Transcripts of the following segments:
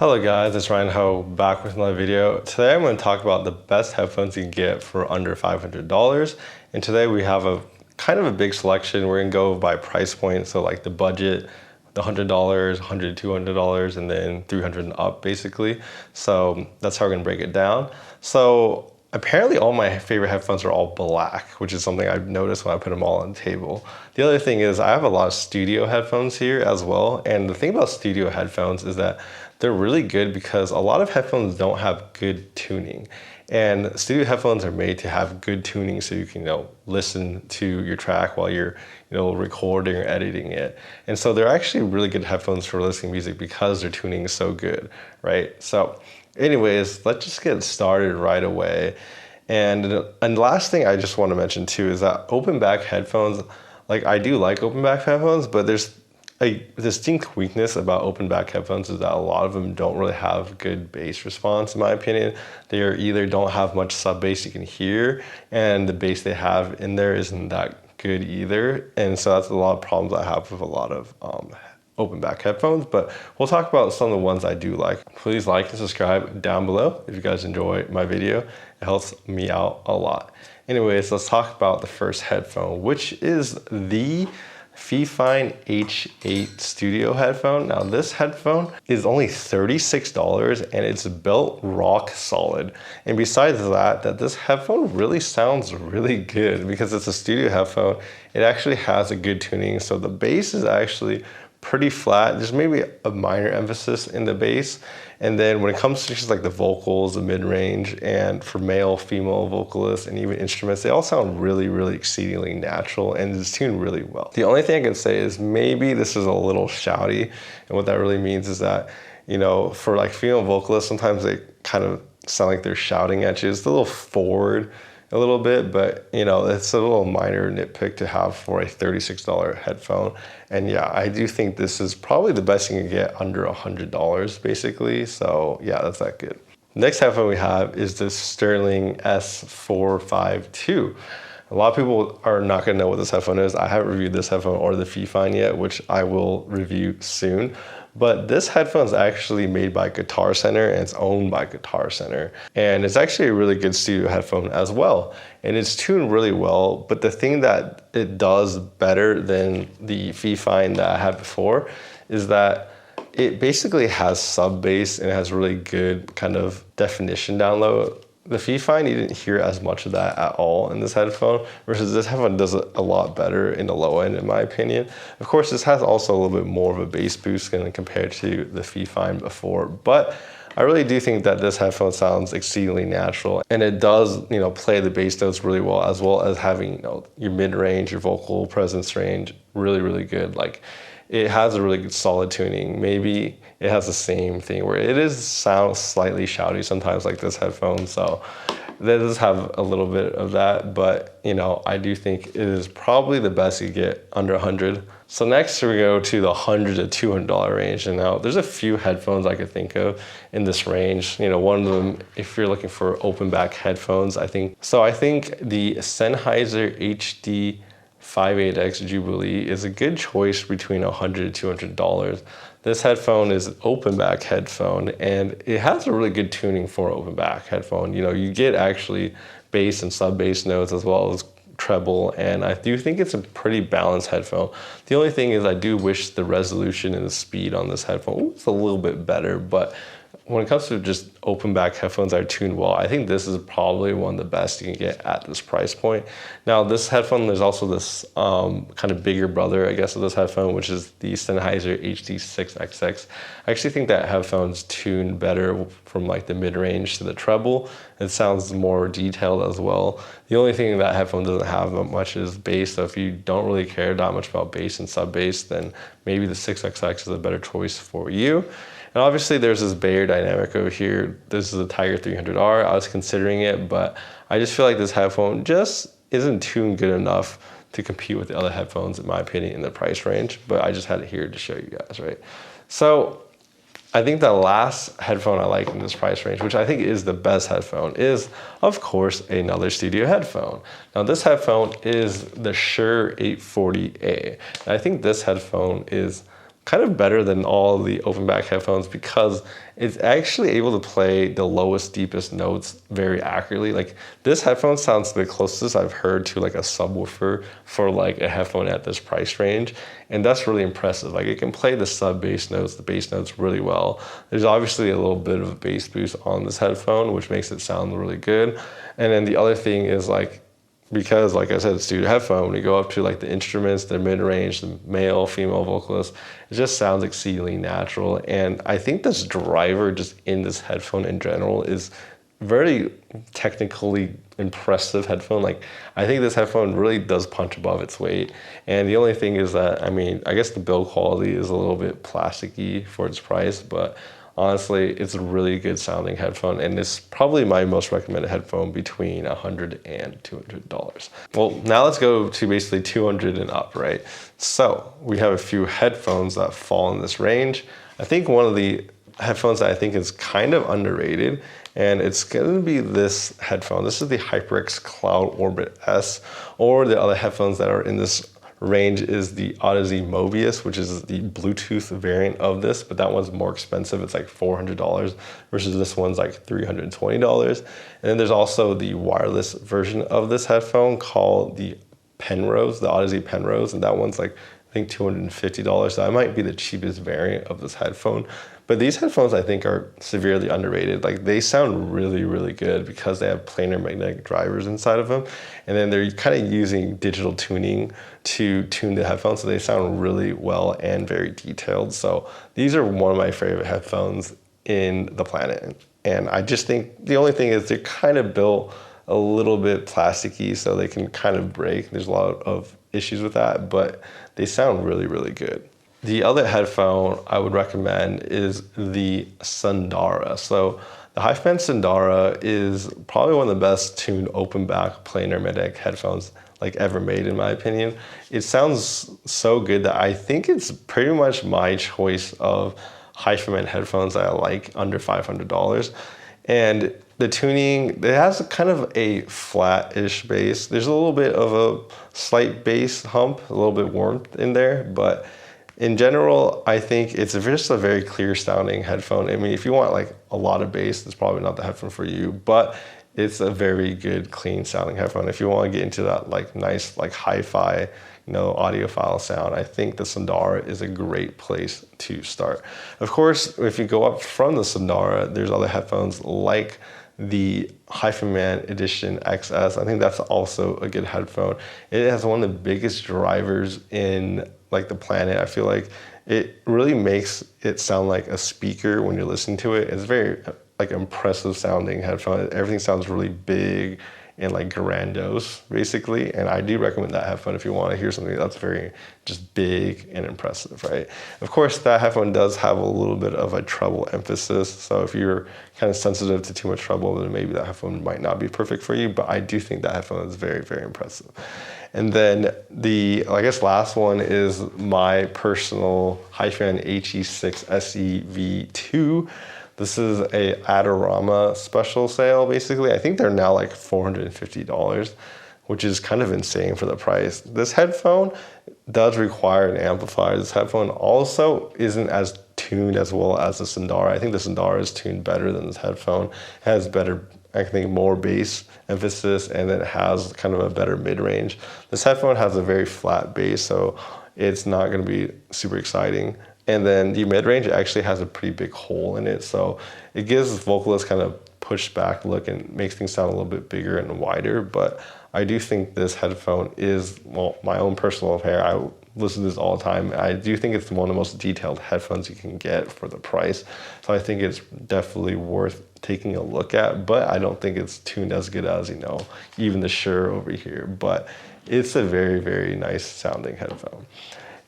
Hello guys, it's Ryan Ho back with another video. Today I'm going to talk about the best headphones you can get for under $500. And today we have a kind of a big selection. We're going to go by price point. So like the budget, the $100, $100, $200, and then $300 and up basically. So that's how we're going to break it down. So apparently all my favorite headphones are all black, which is something I've noticed when I put them all on the table. The other thing is I have a lot of studio headphones here as well. And the thing about studio headphones is that they're really good because a lot of headphones don't have good tuning. And studio headphones are made to have good tuning so you can, listen to your track while you're, recording or editing it. And so they're actually really good headphones for listening to music because their tuning is so good, right? So anyways, let's just get started right away. And the last thing I just want to mention too is that open back headphones, like I do like open back headphones, but there's a distinct weakness about open back headphones is that a lot of them don't really have good bass response, in my opinion. They either don't have much sub bass you can hear, and the bass they have in there isn't that good either. And so that's a lot of problems I have with a lot of open back headphones, but we'll talk about some of the ones I do like. Please like and subscribe down below if you guys enjoy my video. It helps me out a lot. Anyways, let's talk about the first headphone, which is the Fifine H8 Studio headphone. Now this headphone is only $36 and it's built rock solid. And besides that this headphone really sounds really good because it's a studio headphone. It actually has a good tuning. So the bass is actually pretty flat. There's maybe a minor emphasis in the bass. And then when it comes to just like the vocals, the mid-range, and for male, female vocalists, and even instruments, they all sound really, really exceedingly natural and it's tuned really well. The only thing I can say is maybe this is a little shouty. And what that really means is that, for like female vocalists, sometimes they kind of sound like they're shouting at you. It's a little forward a little bit, but it's a little minor nitpick to have for a $36 headphone. And yeah, I do think this is probably the best you can get under $100 basically. So yeah, that's that good. Next headphone we have is the Sterling S452. A lot of people are not gonna know what this headphone is. I haven't reviewed this headphone or the Fifine yet, which I will review soon. But this headphone is actually made by Guitar Center and it's owned by Guitar Center. And it's actually a really good studio headphone as well. And it's tuned really well, but the thing that it does better than the Fifine that I had before is that it basically has sub bass and it has really good kind of definition down low. The Fifine, you didn't hear as much of that at all in this headphone, versus this headphone does it a lot better in the low end, in my opinion. Of course, this has also a little bit more of a bass boost compared to the Fifine before, but I really do think that this headphone sounds exceedingly natural, and it does, play the bass notes really well as having, your mid-range, your vocal presence range really, really good. Like, it has a really good solid tuning. Maybe it has the same thing where it sounds slightly shouty sometimes like this headphone. So it does have a little bit of that, but I do think it is probably the best you get under 100. So next we go to the $100 to $200 range. And now there's a few headphones I could think of in this range. One of them, if you're looking for open back headphones, I think the Sennheiser HD 58X Jubilee is a good choice between $100 to $200. This headphone is an open back headphone and it has a really good tuning for open back headphone. You get actually bass and sub bass notes as well as treble, and I do think it's a pretty balanced headphone. The only thing is I do wish the resolution and the speed on this headphone was a little bit better, but when it comes to just open back headphones that are tuned well, I think this is probably one of the best you can get at this price point. Now this headphone, there's also this kind of bigger brother, I guess, of this headphone, which is the Sennheiser HD6XX. I actually think that headphone's tuned better from like the mid-range to the treble. It sounds more detailed as well. The only thing that headphone doesn't have much is bass, so if you don't really care that much about bass and sub bass, then maybe the 6XX is a better choice for you. And obviously there's this Bayer dynamic over here. This is a Tiger 300R. I was considering it, but I just feel like this headphone just isn't tuned good enough to compete with the other headphones, in my opinion, in the price range. But I just had it here to show you guys, right? So I think the last headphone I like in this price range, which I think is the best headphone, is of course another studio headphone. Now this headphone is the Shure 840A. And I think this headphone is kind of better than all the open back headphones because it's actually able to play the lowest, deepest notes very accurately. Like this headphone sounds the closest I've heard to like a subwoofer for like a headphone at this price range. And that's really impressive. Like it can play the sub bass notes, the bass notes really well. There's obviously a little bit of a bass boost on this headphone, which makes it sound really good. And then the other thing is like, because like I said, it's studio headphone, when you go up to like the instruments, the mid-range, the male, female vocalists, it just sounds exceedingly natural. And I think this driver just in this headphone in general is very technically impressive headphone. Like I think this headphone really does punch above its weight. And the only thing is that, I mean, I guess the build quality is a little bit plasticky for its price, but honestly, it's a really good sounding headphone, and it's probably my most recommended headphone between $100 and $200. Well, now let's go to basically $200 and up, right? So we have a few headphones that fall in this range. I think one of the headphones that I think is kind of underrated, and it's going to be this headphone. This is the HyperX Cloud Orbit S, or the other headphones that are in this range is the Audiophile Mobius, which is the Bluetooth variant of this, but that one's more expensive. It's like $400 versus this one's like $320. And then there's also the wireless version of this headphone called the Penrose, the Audiophile Penrose, and that one's like I think $250. So that might be the cheapest variant of this headphone. But these headphones I think are severely underrated. Like they sound really, really good because they have planar magnetic drivers inside of them. And then they're kind of using digital tuning to tune the headphones. So they sound really well and very detailed. So these are one of my favorite headphones in the planet. And I just think the only thing is they're kind of built a little bit plasticky, so they can kind of break. There's a lot of issues with that, but they sound really, really good. The other headphone I would recommend is the Sundara. So the Hyphen Sundara is probably one of the best tuned open back planar magnetic headphones like ever made, in my opinion. It sounds so good that I think it's pretty much my choice of Hyphen headphones that I like under $500. And the tuning, it has kind of a flat-ish bass. There's a little bit of a slight bass hump, a little bit warmth in there, but in general, I think it's just a very clear sounding headphone. I mean, if you want like a lot of bass, it's probably not the headphone for you, but it's a very good, clean sounding headphone. If you want to get into that like nice, like hi-fi, audiophile sound, I think the Sundara is a great place to start. Of course, if you go up from the Sundara, there's other headphones like the Hyphen Man Edition XS. I think that's also a good headphone. It has one of the biggest drivers in like the planet. I feel like it really makes it sound like a speaker when you're listening to it. It's very like impressive sounding headphone. Everything sounds really big and like grandiose basically. And I do recommend that headphone if you want to hear something that's very just big and impressive, right? Of course, that headphone does have a little bit of a treble emphasis. So if you're kind of sensitive to too much treble, then maybe that headphone might not be perfect for you. But I do think that headphone is very, very impressive. And then the, I guess, last one is my personal Hyphen HE6 SE V2. This is a Adorama special sale, basically. I think they're now like $450, which is kind of insane for the price. This headphone does require an amplifier. This headphone also isn't as tuned as well as the Sundara. I think the Sundara is tuned better than this headphone. It has better, I think, more bass emphasis, and then it has kind of a better mid-range. This headphone has a very flat bass, so it's not gonna be super exciting. And then the mid-range actually has a pretty big hole in it, so it gives vocalists kind of pushed back look and makes things sound a little bit bigger and wider. But I do think this headphone is, well, my own personal opinion. I listen to this all the time. I do think it's one of the most detailed headphones you can get for the price. So I think it's definitely worth taking a look at, but I don't think it's tuned as good as, even the Shure over here. But it's a very, very nice sounding headphone.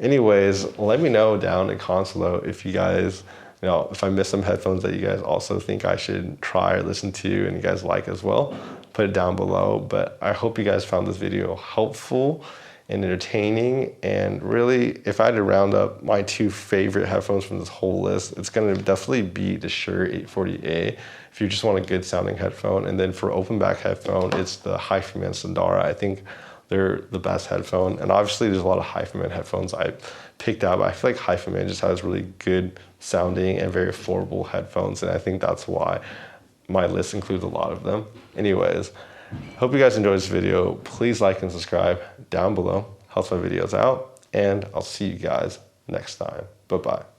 Anyways, let me know down in comments below if you guys, if I missed some headphones that you guys also think I should try or listen to and you guys like as well. Put it down below. But I hope you guys found this video helpful and entertaining. And really, if I had to round up my two favorite headphones from this whole list, it's going to definitely be the Shure 840A if you just want a good sounding headphone. And then for open back headphone, it's the Hyphen Man Sundara. I think they're the best headphone. And obviously there's a lot of HiFiMan headphones I picked out, but I feel like HiFiMan just has really good sounding and very affordable headphones. And I think that's why my list includes a lot of them. Anyways, hope you guys enjoyed this video. Please like and subscribe down below. Helps my videos out. And I'll see you guys next time. Bye-bye.